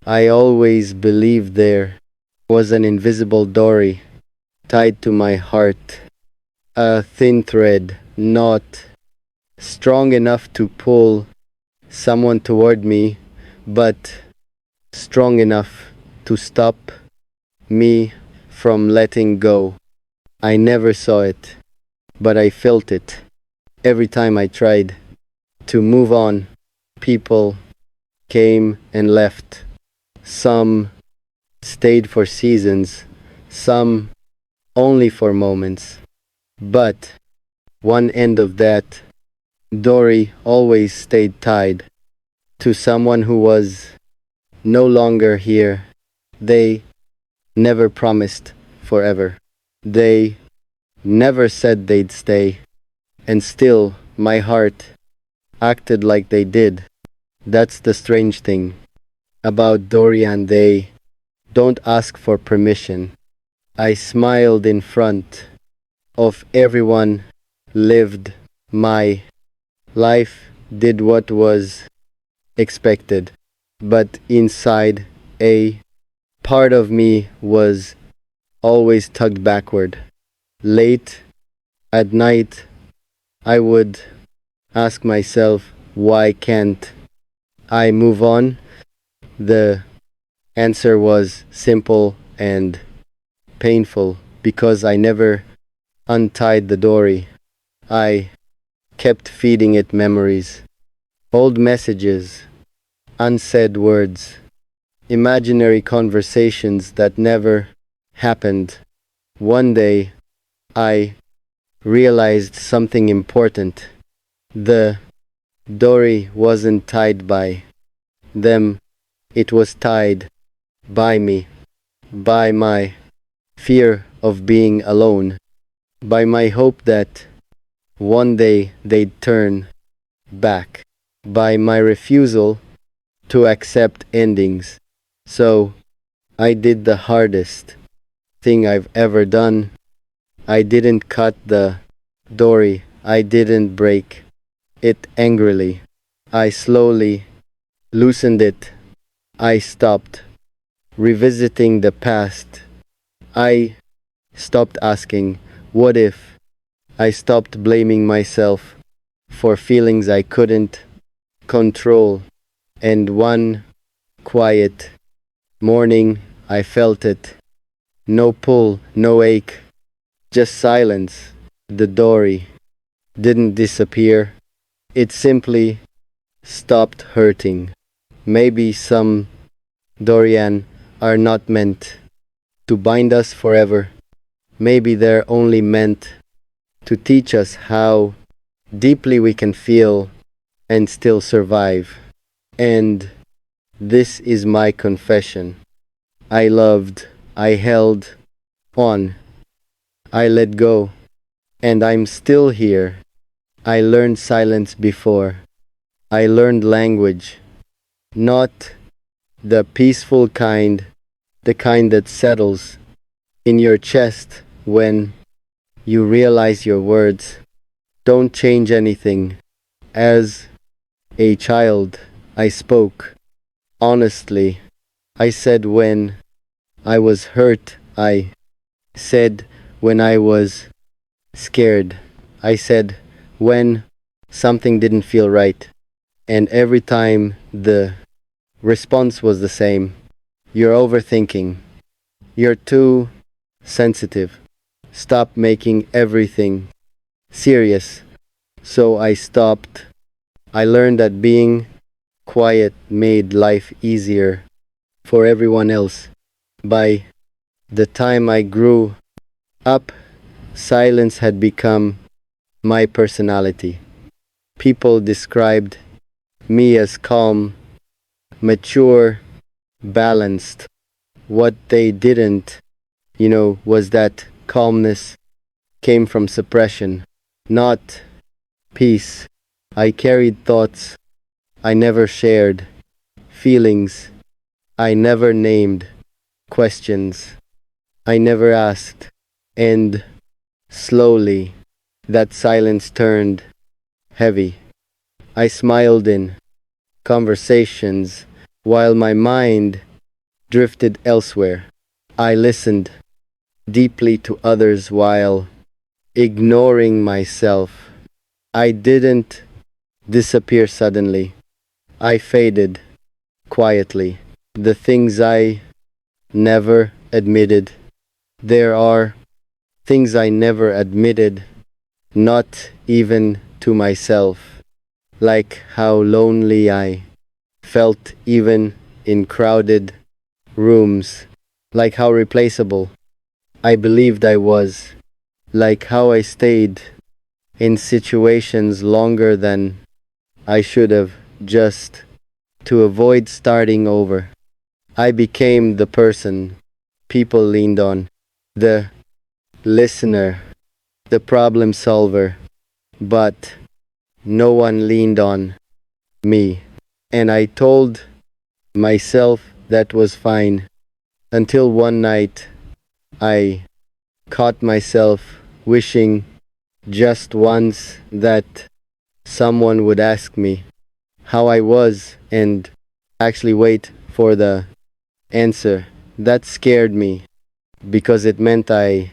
I always believed there was an invisible dory tied to my heart, a thin thread, not strong enough to pull someone toward me, but strong enough to stop me from letting go. I never saw it, but I felt it every time I tried to move on. People came and left. Some stayed for seasons, some only for moments. But one end of that dory always stayed tied to someone who was no longer here. They never promised forever. They never said they'd stay, and still my heart acted like they did. That's the strange thing about Dorian. They don't ask for permission. I smiled in front of everyone, lived my life, did what was expected. But inside, a part of me was always tugged backward. Late at night, I would ask myself, why can't I move on? The answer was simple and painful because I never untied the dory. I kept feeding it memories, old messages, unsaid words, imaginary conversations that never happened. One day, I realized something important. The dory wasn't tied by them, it was tied by me, by my fear of being alone, by my hope that one day they'd turn back, by my refusal to accept endings. So I did the hardest thing I've ever done. I didn't cut the dory, I didn't break it angrily. I slowly loosened it. I stopped revisiting the past. I stopped asking, what if? I stopped blaming myself for feelings I couldn't control. And one quiet morning, I felt it. No pull, no ache, just silence. The dory didn't disappear, it simply stopped hurting. Maybe some Dorian are not meant to bind us forever. Maybe they're only meant to teach us how deeply we can feel and still survive. And this is my confession. I loved, I held on, I let go, and I'm still here. I learned silence before. I learned language, not the peaceful kind, the kind that settles in your chest when you realize your words don't change anything. As a child, I spoke honestly. I said when I was hurt. I said when I was scared. I said when something didn't feel right. And every time the response was the same. You're overthinking. You're too sensitive. Stop making everything serious. So I stopped. I learned that being quiet made life easier for everyone else. By the time I grew up, silence had become my personality. People described me as calm, mature, balanced. What they didn't, was that calmness came from suppression, not peace. I carried thoughts I never shared, feelings I never named, questions I never asked, and slowly that silence turned heavy. I smiled in conversations while my mind drifted elsewhere. I listened deeply to others while ignoring myself. I didn't disappear suddenly. I faded quietly. The things I never admitted. There are things I never admitted, not even to myself, like how lonely I felt even in crowded rooms, like how replaceable I believed I was, like how I stayed in situations longer than I should have just to avoid starting over. I became the person people leaned on, the listener, the problem solver, but no one leaned on me. And I told myself that was fine until one night I caught myself wishing just once that someone would ask me how I was and actually wait for the answer. That scared me because it meant I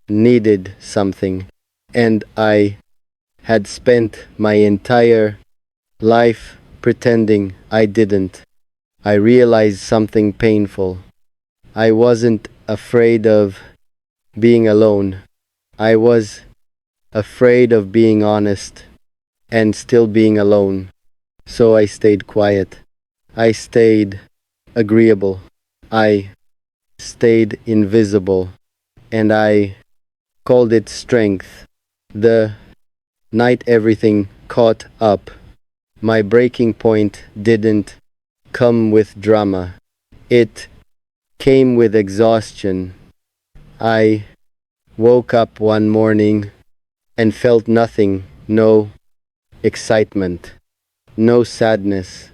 needed something, and I had spent my entire life pretending I didn't. I realized something painful. I wasn't afraid of being alone. I was afraid of being honest and still being alone. So I stayed quiet. I stayed agreeable. I stayed invisible. And I called it strength. The night everything caught up, my breaking point didn't come with drama. It came with exhaustion. I woke up one morning and felt nothing, no excitement, no sadness,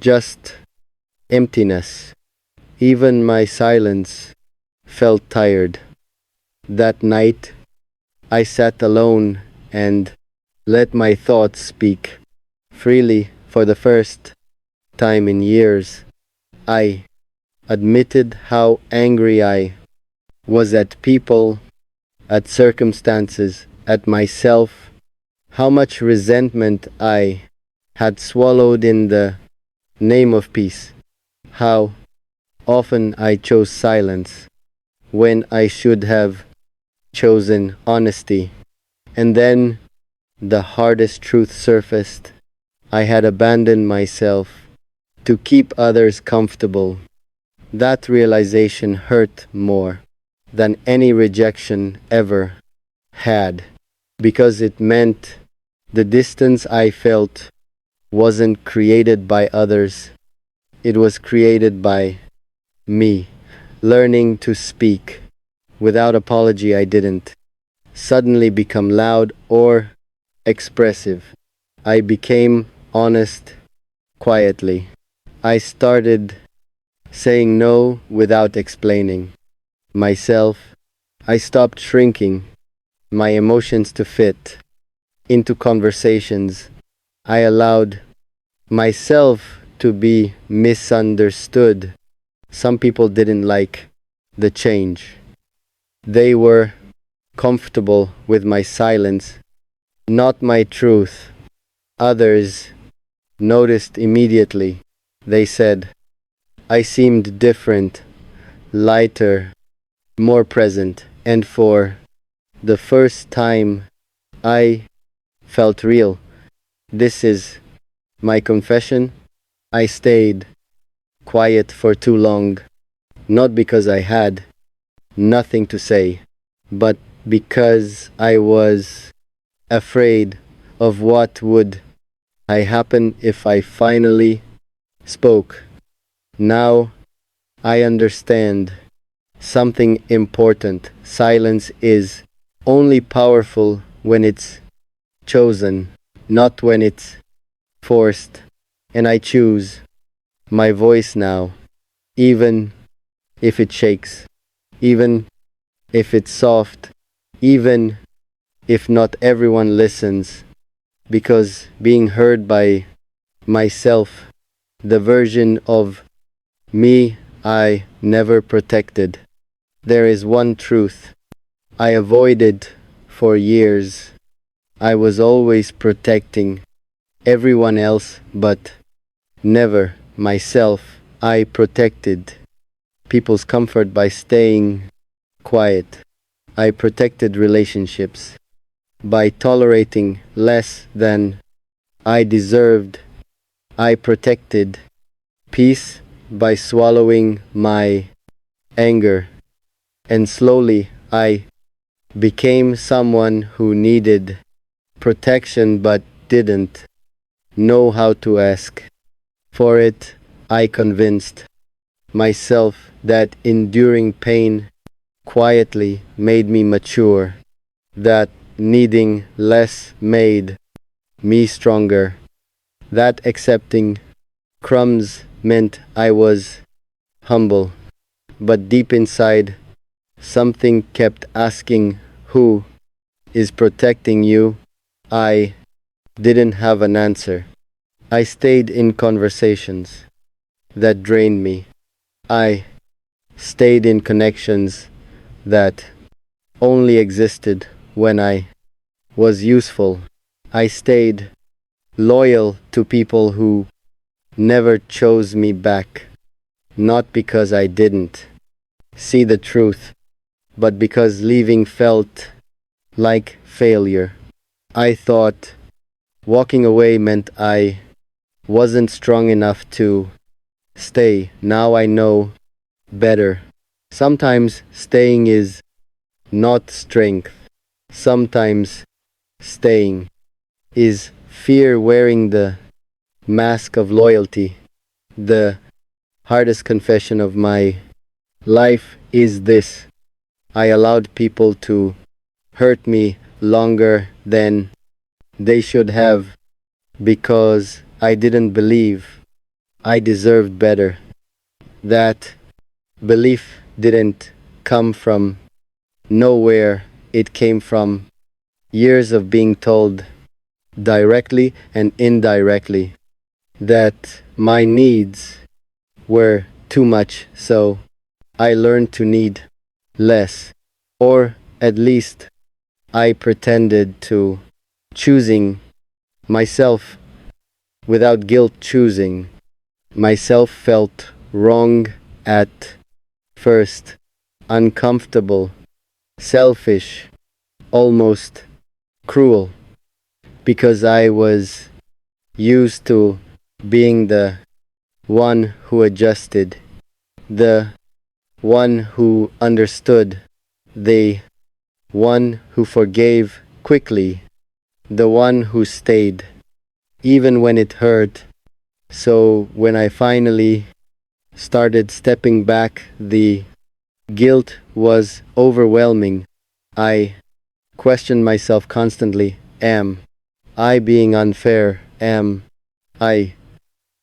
just emptiness. Even my silence felt tired. That night, I sat alone and let my thoughts speak freely for the first time in years. I admitted how angry I was at people, at circumstances, at myself, how much resentment I had swallowed in the name of peace, how often I chose silence when I should have chosen honesty. And then the hardest truth surfaced. I had abandoned myself to keep others comfortable. That realization hurt more than any rejection ever had, because it meant the distance I felt wasn't created by others, it was created by me. Learning to speak without apology, I didn't suddenly become loud or expressive. I became honest quietly. I started saying no without explaining myself. I stopped shrinking my emotions to fit into conversations. I allowed myself to be misunderstood. Some people didn't like the change. They were comfortable with my silence, not my truth. Others noticed immediately. They said, I seemed different, lighter, more present, and for the first time I felt real. This is my confession. I stayed quiet for too long, not because I had nothing to say, but because I was afraid of what would I happen if I finally spoke. Now I understand something important. Silence is only powerful when it's chosen, not when it's forced. And I choose my voice now, even if it shakes, even if it's soft, even if not everyone listens, because being heard by myself, the version of me I never protected. There is one truth I avoided for years. I was always protecting everyone else, but never myself. I protected people's comfort by staying quiet. I protected relationships by tolerating less than I deserved. I protected peace by swallowing my anger. And slowly I became someone who needed protection but didn't know how to ask for it. I convinced myself that enduring pain quietly made me mature, that needing less made me stronger, that accepting crumbs meant I was humble. But deep inside, something kept asking, who is protecting you? I didn't have an answer. I stayed in conversations that drained me. I stayed in connections that only existed when I was useful. I stayed loyal to people who never chose me back, not because I didn't see the truth, but because leaving felt like failure. I thought walking away meant I wasn't strong enough to stay. Now I know better. Sometimes staying is not strength. Sometimes staying is fear wearing the mask of loyalty. The hardest confession of my life is this: I allowed people to hurt me longer than they should have because I didn't believe I deserved better. That belief didn't come from nowhere, it came from years of being told, directly and indirectly, that my needs were too much, so I learned to need less. Or at least I pretended to, choosing myself without guilt. Choosing myself felt wrong at first, uncomfortable, selfish, almost cruel, because I was used to being the one who adjusted, the one who understood, the one who forgave quickly, the one who stayed, even when it hurt. So when I finally started stepping back, the guilt was overwhelming. I questioned myself constantly. Am I being unfair? Am I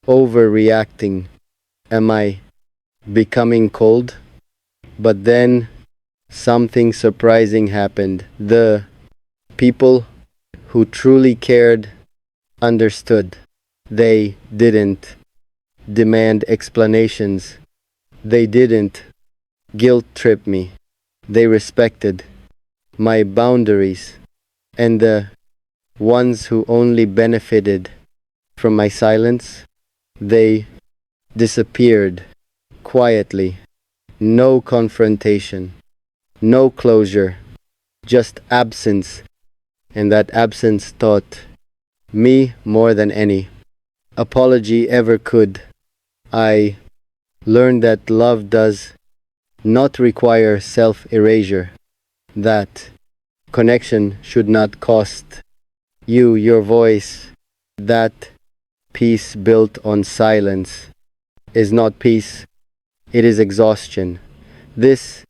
overreacting? Am I becoming cold? But then something surprising happened. The people who truly cared understood. They didn't demand explanations. They didn't guilt trip me. They respected my boundaries. And the ones who only benefited from my silence, they disappeared quietly. No confrontation, no closure, just absence. And that absence taught me more than any apology ever could. I learned that love does not require self erasure, that connection should not cost you your voice, that peace built on silence is not peace, it is exhaustion. This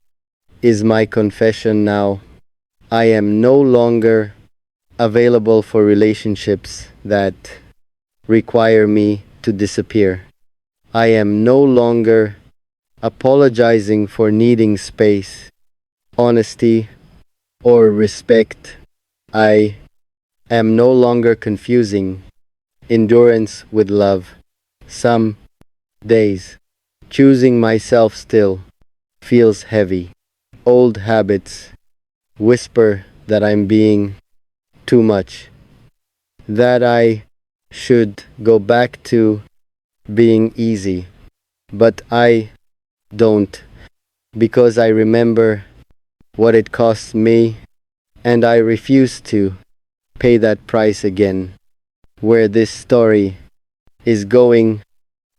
is my confession now. I am no longer available for relationships that require me to disappear. I am no longer apologizing for needing space, honesty, or respect. I am no longer confusing endurance with love. Some days Choosing myself still feels heavy. Old habits whisper that I'm being too much, that I should go back to being easy. But I don't, because I remember what it cost me, and I refuse to pay that price again. Where this story is going,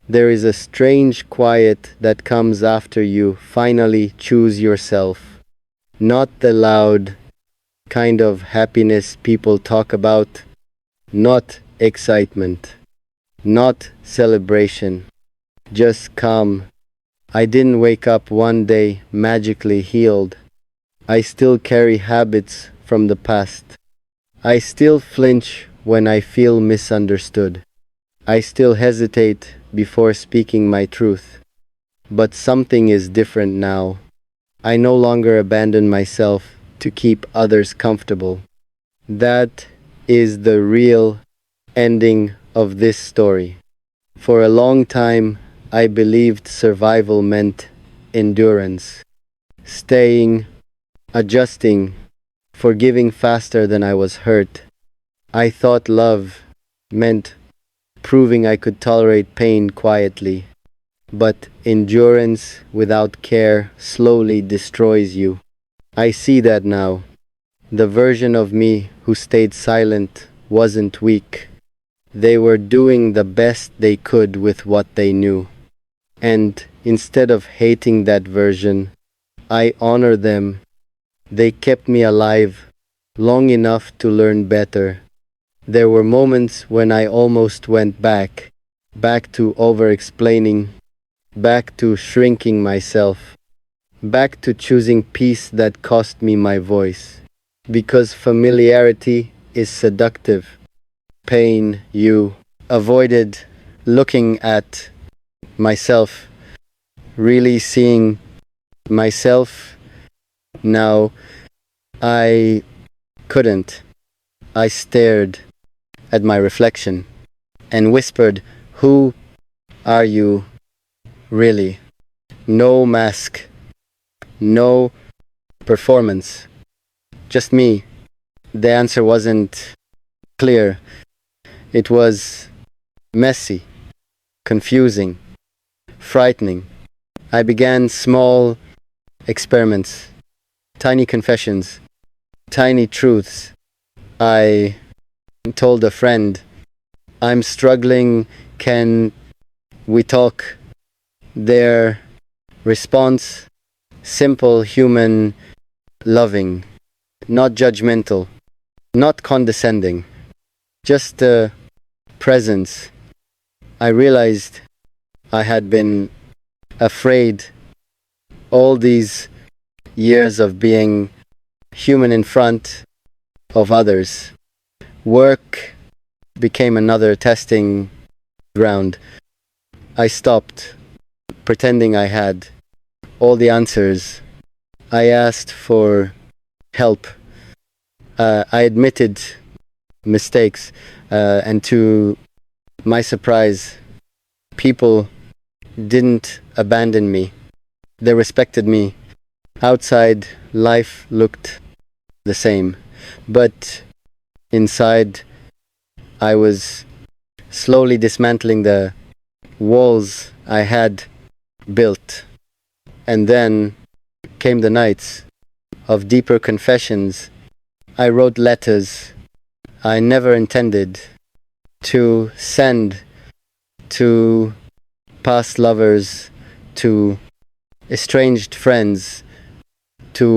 there is a strange quiet that comes after you finally choose yourself. Not the loud kind of happiness people talk about, not excitement, not celebration, just calm. I didn't wake up one day magically healed. I still carry habits from the past. I still flinch when I feel misunderstood. I still hesitate before speaking my truth. But something is different now. I no longer abandon myself to keep others comfortable. That is the real ending of this story. For a long time, I believed survival meant endurance, staying, adjusting, forgiving faster than I was hurt. I thought love meant proving I could tolerate pain quietly. But endurance without care slowly destroys you. I see that now. The version of me who stayed silent wasn't weak. They were doing the best they could with what they knew. And instead of hating that version, I honor them. They kept me alive long enough to learn better. There were moments when I almost went back to over-explaining, back to shrinking myself, back to choosing peace that cost me my voice. Because familiarity is seductive. Pain, you avoided looking at myself, really seeing myself. Now I couldn't. I stared at my reflection and whispered, "Who are you really?" No mask, no performance, just me. The answer wasn't clear. It was messy, confusing, frightening. I began small experiments, tiny confessions, tiny truths. I told a friend, "I'm struggling, can we talk?" Their response, simple, human, loving, not judgmental, not condescending, just a presence. I realized I had been afraid all these years of being human in front of others. Work became another testing ground. I stopped pretending I had all the answers. I asked for help. I admitted mistakes, and to my surprise, people didn't abandon me. They respected me. Outside, life looked the same, but inside, I was slowly dismantling the walls I had built. And then came the nights of deeper confessions. I wrote letters I never intended to send to past lovers, to estranged friends, to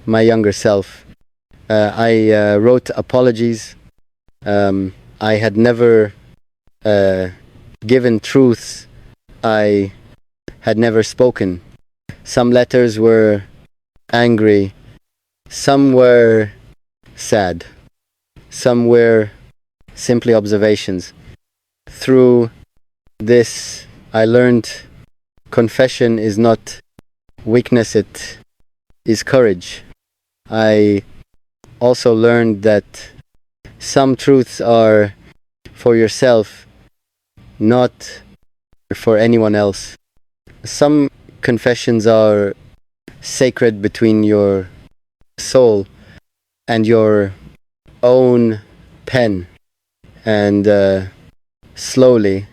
my younger self. I wrote apologies. I had never given truths I had never spoken. Some letters were angry, some were sad, some were simply observations. Through this, I learned confession is not weakness, it is courage. I also learned that some truths are for yourself, not for anyone else. Some confessions are sacred between your soul and your own pen. And slowly,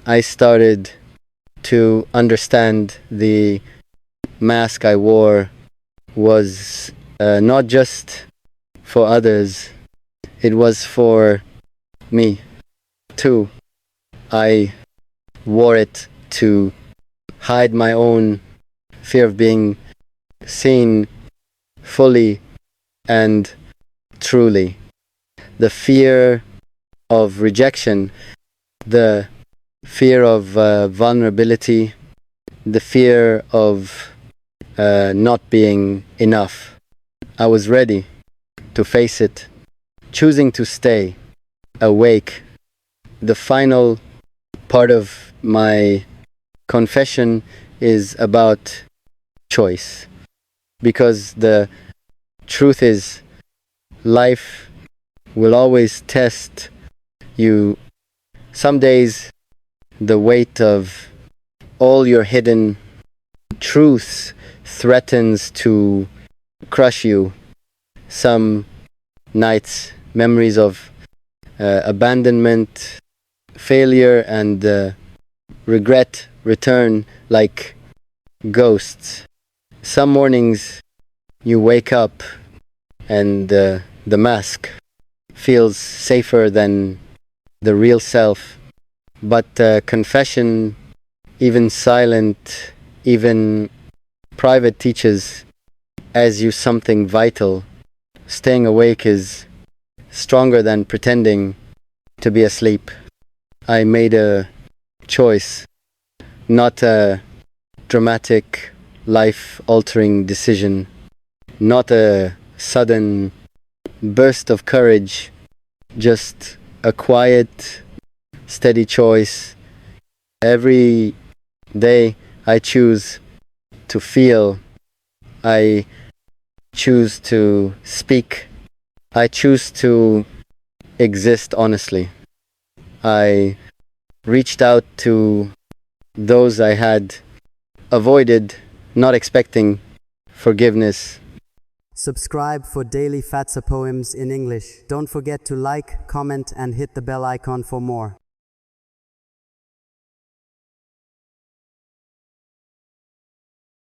I started to understand the mask I wore was not just for others, it was for me too. I wore it to hide my own fear of being seen fully and truly. The fear of rejection, the fear of vulnerability, the fear of not being enough. I was ready to face it, choosing to stay awake. The final part of my confession is about choice, because the truth is, life will always test you. Some days, the weight of all your hidden truths threatens to crush you. Some nights, memories of abandonment, failure, and regret return like ghosts. Some mornings, you wake up and the mask feels safer than the real self. But confession, even silent, even private, teaches as you something vital. Staying awake is stronger than pretending to be asleep. I made a choice, not a dramatic, life-altering decision, not a sudden burst of courage, just a quiet, steady choice. Every day I choose to feel, I choose to speak, I choose to exist honestly. I reached out to those I had avoided, not expecting forgiveness. Subscribe for daily Fazza poems in English. Don't forget to like, comment, and hit the bell icon for more.